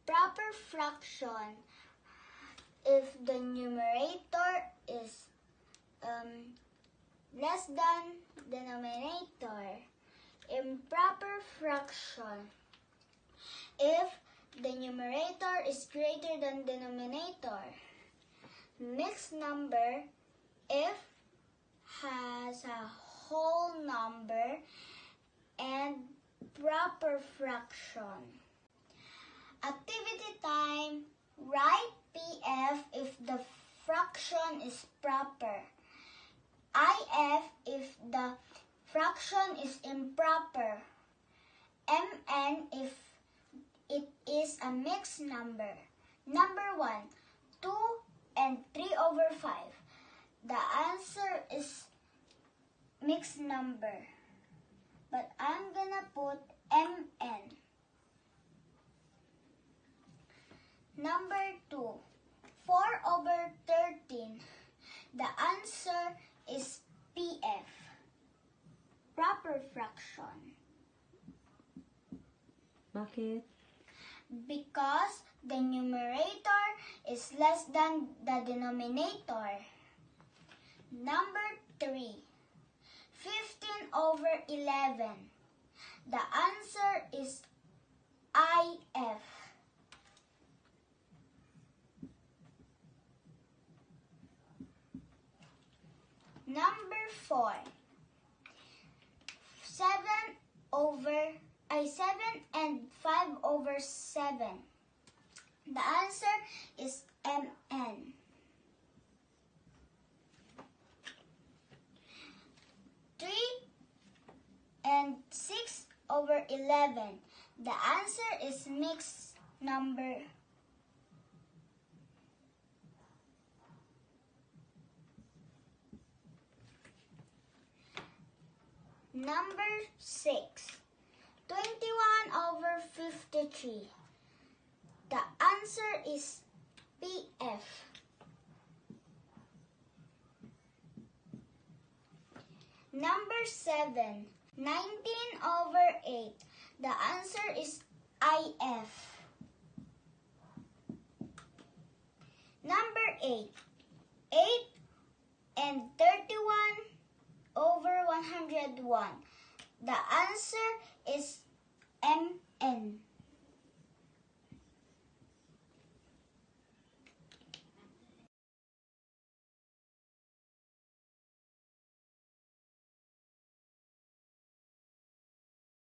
proper fraction if the numerator is less than denominator. Improper fraction if the numerator is greater than denominator. Mixed number if has a whole number and proper fraction. Activity time. Write PF if the fraction is proper. IF if the fraction is improper. MN if it is a mixed number. Number 1, 2 and 3/5. The answer is mixed number, but I'm gonna put MN. Number 2, 4/13. The answer is PF, proper fraction. Bakit? Because the numerator is less than the denominator. Number 3, 15/11. The answer is IF. Number 4, 7 and 5/7. The answer is MN. 3 and 6/11. The answer is mixed number. Number 6, 21/53. The answer is PF. Number 7, 19/8. The answer is IF. Number 8, 8 and 31/101. The answer is MN.